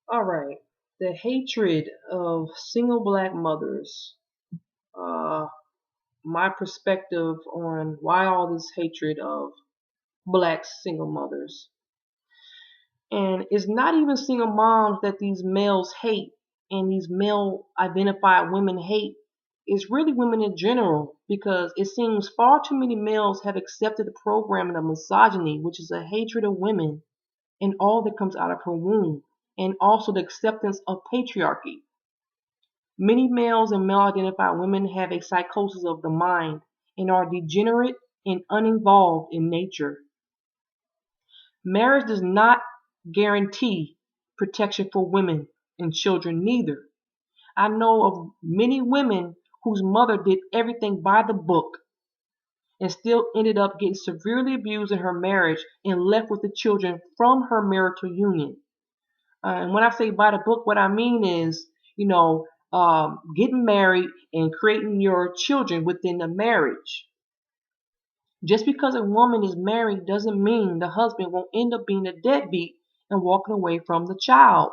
All right. The hatred of single black mothers. Uh, my perspective on why all this hatred of black single mothers. And it's not even single moms that these males hate and these male identified women hate. It's really women in general because it seems far too many males have accepted the programming of misogyny, which is a hatred of women and all that comes out of her womb, and also the acceptance of patriarchy. Many males and male identified women have a psychosis of the mind and are degenerate and uninvolved in nature. Marriage does not guarantee protection for women and children neither. I know of many women whose mother did everything by the book and still ended up getting severely abused in her marriage and left with the children from her marital union. And when I say by the book, what I mean is, getting married and creating your children within the marriage. Just because a woman is married doesn't mean the husband won't end up being a deadbeat and walking away from the child.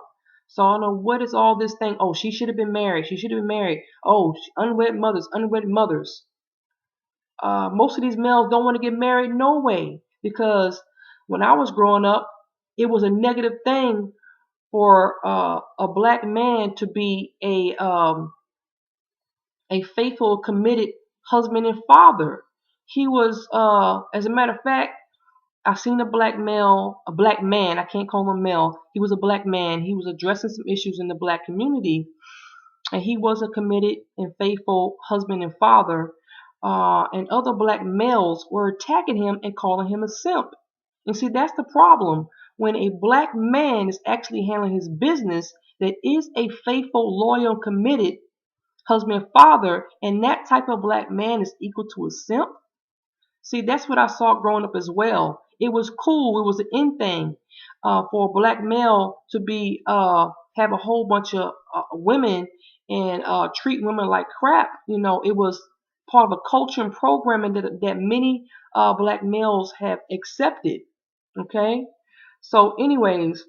So I don't know what is all this thing. Oh, she should have been married. She should have been married. Oh, unwed mothers, unwed mothers. Most of these males don't want to get married no way because when I was growing up, it was a negative thing for a black man to be a faithful, committed husband and father. He was, as a matter of fact, I seen a black man. I can't call him male. He was a black man. He was addressing some issues in the black community, and he was a committed and faithful husband and father. And other black males were attacking him and calling him a simp. And see, that's the problem. When a black man is actually handling his business, that is a faithful, loyal, committed husband and father, and that type of black man is equal to a simp. See, that's what I saw growing up as well. It was cool. It was an in thing for a black male to be have a whole bunch of women and treat women like crap. It was part of a culture and programming that many black males have accepted. Okay, so anyways,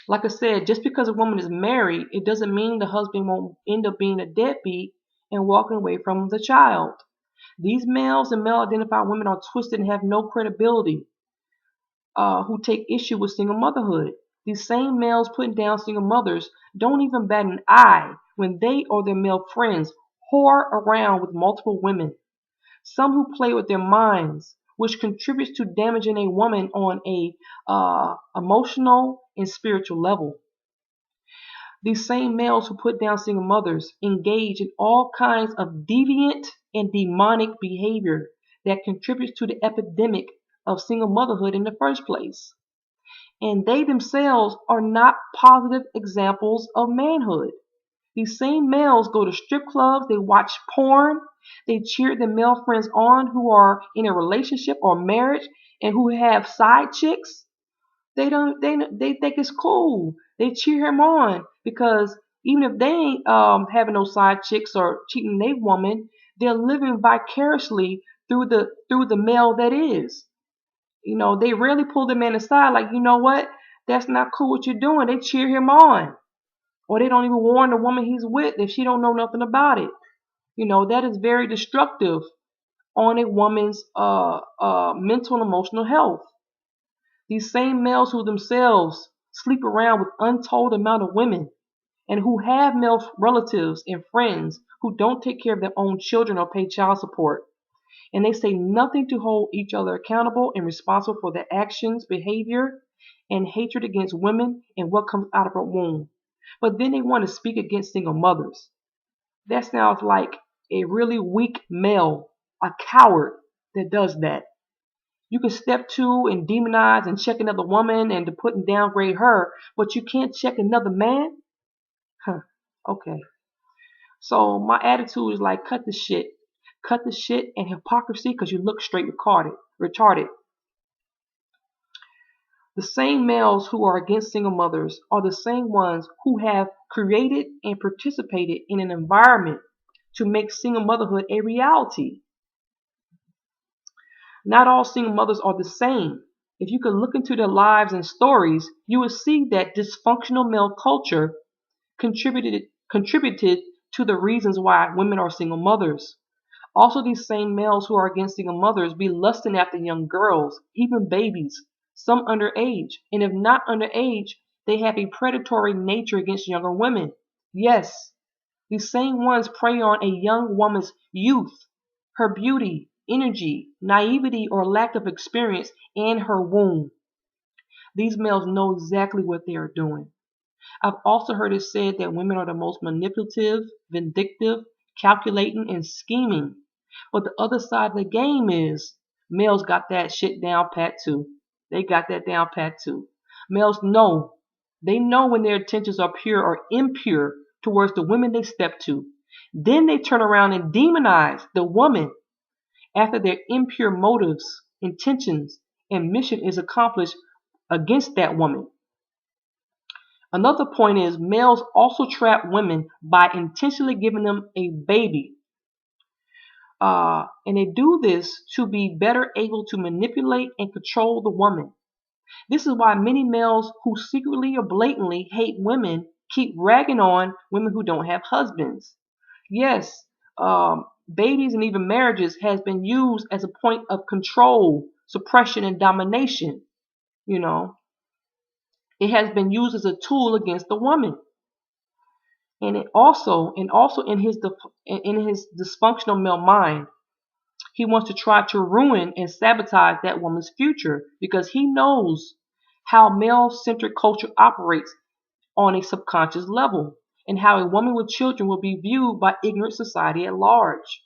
like I said, just because a woman is married, it doesn't mean the husband won't end up being a deadbeat and walking away from the child. These males and male identified women are twisted and have no credibility, who take issue with single motherhood. These same males putting down single mothers don't even bat an eye when they or their male friends whore around with multiple women. Some who play with their minds, which contributes to damaging a woman on a emotional and spiritual level. These same males who put down single mothers engage in all kinds of deviant and demonic behavior that contributes to the epidemic of single motherhood in the first place. And they themselves are not positive examples of manhood. These same males go to strip clubs, they watch porn, they cheer their male friends on who are in a relationship or marriage and who have side chicks. They think it's cool. They cheer him on because even if they ain't having no side chicks or cheating their woman, they're living vicariously through the male that is. They rarely pull the man aside like, you know what? That's not cool what you're doing. They cheer him on. Or they don't even warn the woman he's with if she don't know nothing about it. That is very destructive on a woman's mental and emotional health. These same males who themselves sleep around with untold amount of women and who have male relatives and friends who don't take care of their own children or pay child support. And they say nothing to hold each other accountable and responsible for their actions, behavior, and hatred against women and what comes out of her womb. But then they want to speak against single mothers. That sounds like a really weak male, a coward that does that. You can step to and demonize and check another woman and to put and downgrade her, but you can't check another man? Huh. Okay. So my attitude is like cut the shit. Cut the shit and hypocrisy because you look straight retarded. The same males who are against single mothers are the same ones who have created and participated in an environment to make single motherhood a reality. Not all single mothers are the same. If you could look into their lives and stories, you would see that dysfunctional male culture contributed to the reasons why women are single mothers. Also, these same males who are against single mothers be lusting after young girls, even babies, some underage. And if not underage, they have a predatory nature against younger women. Yes, these same ones prey on a young woman's youth, her beauty, energy, naivety, or lack of experience, and her womb. These males know exactly what they are doing. I've also heard it said that women are the most manipulative, vindictive, calculating, and scheming. But the other side of the game is males got that shit down pat too. They got that down pat too. Males know. They know when their intentions are pure or impure towards the women they step to. Then they turn around and demonize the woman after their impure motives, intentions, and mission is accomplished against that woman. Another point is males also trap women by intentionally giving them a baby. And they do this to be better able to manipulate and control the woman. This is why many males who secretly or blatantly hate women keep ragging on women who don't have husbands. Yes, babies and even marriages has been used as a point of control, suppression, and domination. You know, it has been used as a tool against the woman. And also in his dysfunctional male mind, he wants to try to ruin and sabotage that woman's future because he knows how male-centric culture operates on a subconscious level and how a woman with children will be viewed by ignorant society at large.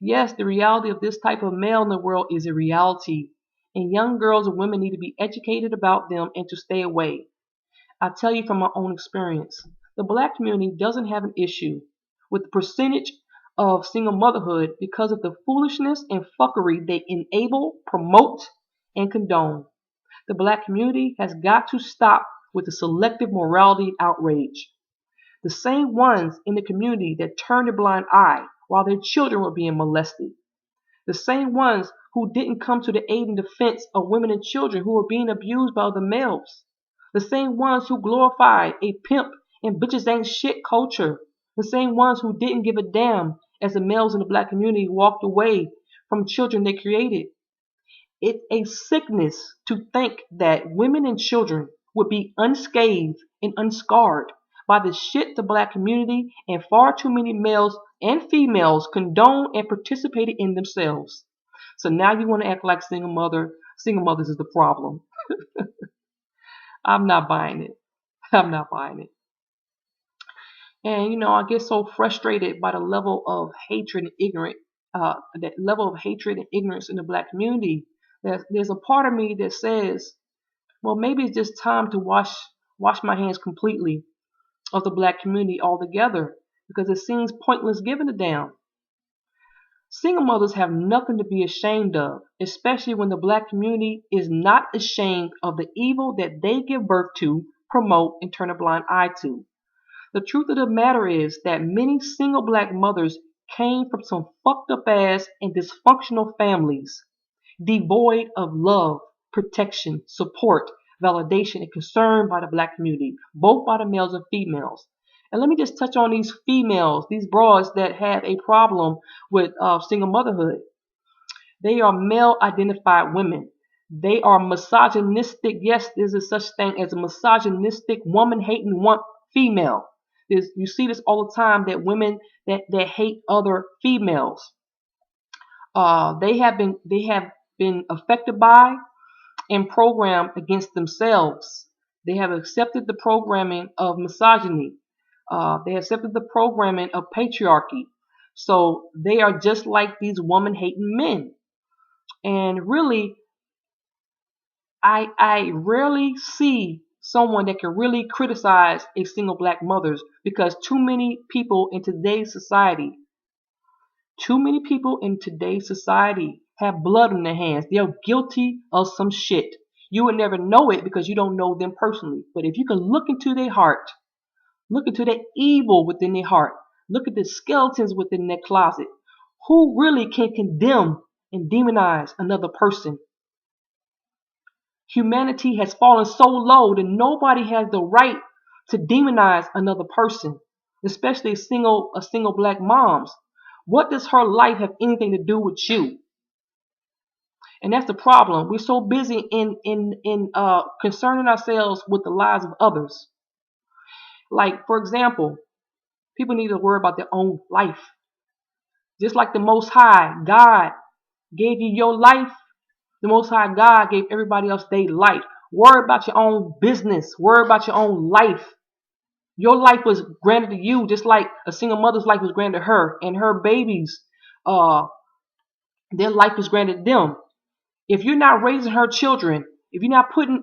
Yes, the reality of this type of male in the world is a reality, and young girls and women need to be educated about them and to stay away. I tell you from my own experience, the black community doesn't have an issue with the percentage of single motherhood because of the foolishness and fuckery they enable, promote, and condone. The black community has got to stop with the selective morality outrage. The same ones in the community that turned a blind eye while their children were being molested. The same ones who didn't come to the aid and defense of women and children who were being abused by other males. The same ones who glorified a pimp and bitches ain't shit culture. The same ones who didn't give a damn as the males in the black community walked away from children they created. It's a sickness to think that women and children would be unscathed and unscarred by the shit the black community and far too many males and females condone and participated in themselves. So now you want to act like single mothers is the problem. I'm not buying it. I'm not buying it. And I get so frustrated by the level of hatred and that level of hatred and ignorance in the black community. There's a part of me that says, well, maybe it's just time to wash my hands completely of the black community altogether because it seems pointless giving a damn. Single mothers have nothing to be ashamed of, especially when the black community is not ashamed of the evil that they give birth to, promote, and turn a blind eye to. The truth of the matter is that many single black mothers came from some fucked up ass and dysfunctional families, devoid of love, protection, support, validation, and concern by the black community, both by the males and females. And let me just touch on these females, these broads that have a problem with single motherhood. They are male identified women. They are misogynistic. Yes, there's a such thing as a misogynistic woman hating one female. You see this all the time that women that hate other females. They have been affected by and programmed against themselves. They have accepted the programming of misogyny. They accepted the programming of patriarchy. So they are just like these woman hating men. And really, I rarely see someone that can really criticize a single black mother because too many people in today's society have blood on their hands. They're guilty of some shit. You would never know it because you don't know them personally. But if you can look into their heart, look into the evil within their heart, look at the skeletons within their closet, who really can condemn and demonize another person? Humanity has fallen so low that nobody has the right to demonize another person, especially a single black moms. What does her life have anything to do with you? And that's the problem. We're so busy in concerning ourselves with the lives of others. Like, for example, people need to worry about their own life. Just like the Most High God gave you your life, the Most High God gave everybody else their life. Worry about your own business. Worry about your own life. Your life was granted to you just like a single mother's life was granted to her, and her babies, uh, their life was granted them. If you're not raising her children, if you're not putting,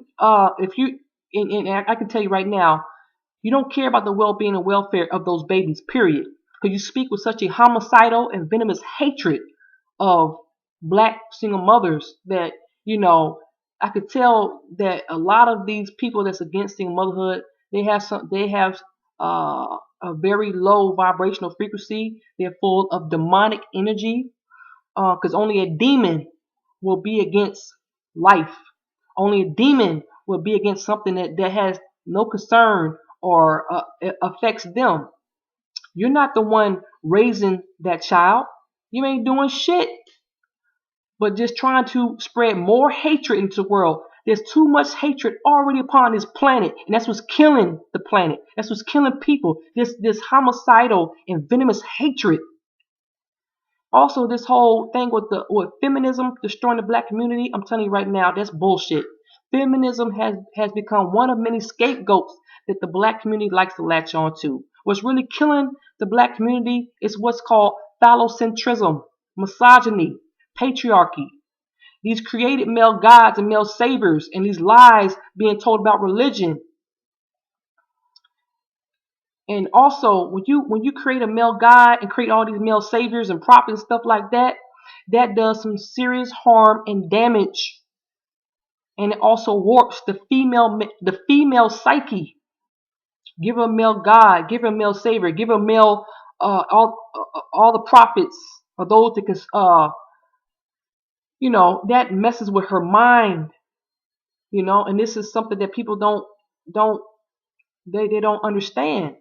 if you, and I can tell you right now, you don't care about the well-being and welfare of those babies, period. Because you speak with such a homicidal and venomous hatred of black single mothers that, I could tell that a lot of these people that's against single motherhood, they have a very low vibrational frequency. They're full of demonic energy, because only a demon will be against life. Only a demon will be against something that has no concern or it affects them. You're not the one raising that child. You ain't doing shit but just trying to spread more hatred into the world. There's too much hatred already upon this planet, and that's what's killing the planet. That's what's killing people. This homicidal and venomous hatred. Also, this whole thing with feminism destroying the black community, I'm telling you right now, that's bullshit. Feminism has become one of many scapegoats that the black community likes to latch on to. What's really killing the black community is what's called phallocentrism, misogyny, patriarchy. These created male gods and male saviors, and these lies being told about religion. And also, when you create a male god and create all these male saviors and prophets and stuff like that, that does some serious harm and damage, and it also warps the female psyche. Give her a male god, give her a male savior, give her a male all the prophets or those that can that messes with her mind. And this is something that people don't they don't understand.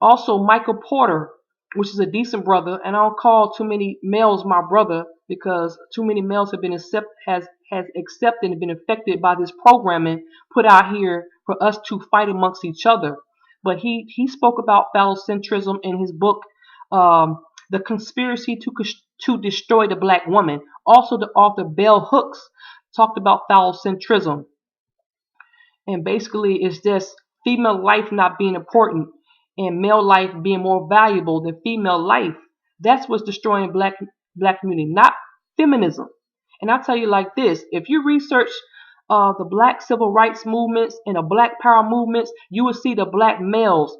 Also, Michael Porter, which is a decent brother, and I don't call too many males my brother because too many males have been has accepted and been affected by this programming put out here for us to fight amongst each other. But he spoke about phallocentrism in his book, The Conspiracy to Destroy the Black Woman. Also, the author Bell Hooks talked about phallocentrism. And basically, it's just female life not being important and male life being more valuable than female life. That's what's destroying black community, not feminism. And I'll tell you like this: if you research the black civil rights movements and the black power movements, you will see the black males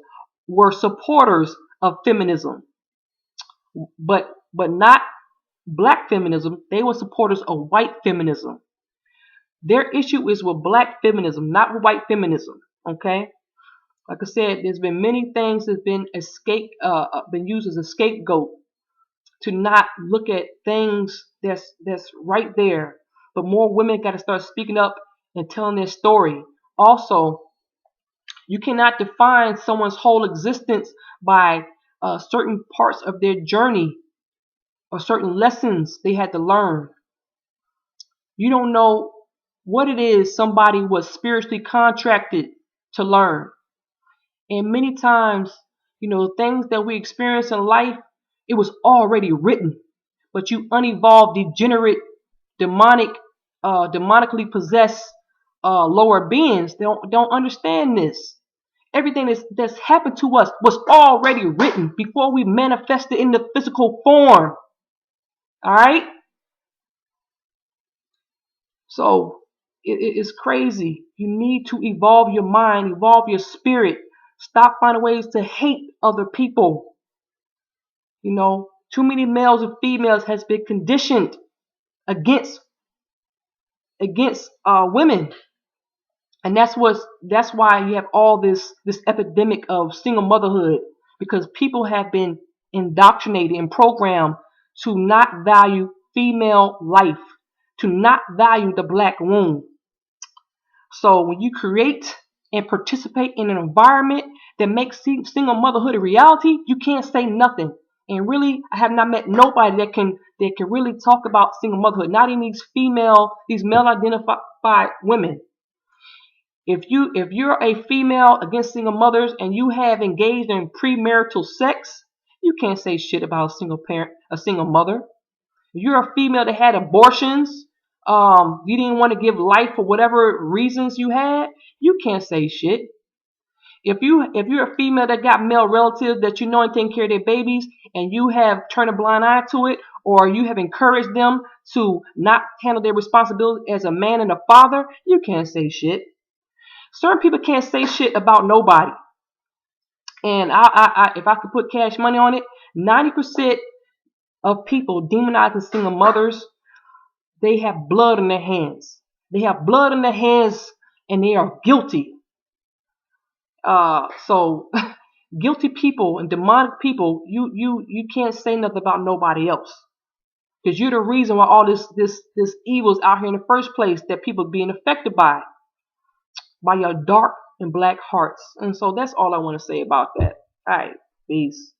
were supporters of feminism, but not black feminism. They were supporters of white feminism. Their issue is with black feminism, not with white feminism. Okay. Like I said, there's been many things that's been used as a scapegoat to not look at things that's right there. But more women got to start speaking up and telling their story. Also, you cannot define someone's whole existence by certain parts of their journey or certain lessons they had to learn. You don't know what it is somebody was spiritually contracted to learn. And many times, things that we experience in life, it was already written. But you unevolved, degenerate, demonically possessed lower beings don't understand this. Everything that's happened to us was already written before we manifested in the physical form. All right? So it's crazy. You need to evolve your mind, evolve your spirit. Stop finding ways to hate other people. Too many males and females has been conditioned against women, and that's why you have all this epidemic of single motherhood, because people have been indoctrinated and programmed to not value female life, to not value the black womb. So when you create and participate in an environment that makes single motherhood a reality, you can't say nothing. And really, I have not met nobody that can really talk about single motherhood. Not even these male identified women. If you're a female against single mothers and you have engaged in premarital sex, you can't say shit about a single mother. If you're a female that had abortions, you didn't want to give life for whatever reasons you had, you can't say shit. If you're a female that got male relatives that you know and taking care of their babies, and you have turned a blind eye to it, or you have encouraged them to not handle their responsibility as a man and a father, you can't say shit. Certain people can't say shit about nobody. And if I could put cash money on it, 90% of people demonizing single mothers, they have blood in their hands. They have blood in their hands, and they are guilty. So guilty people and demonic people, you can't say nothing about nobody else, because you're the reason why all this evil is out here in the first place, that people being affected by your dark and black hearts. And so that's all I want to say about that. All right, peace.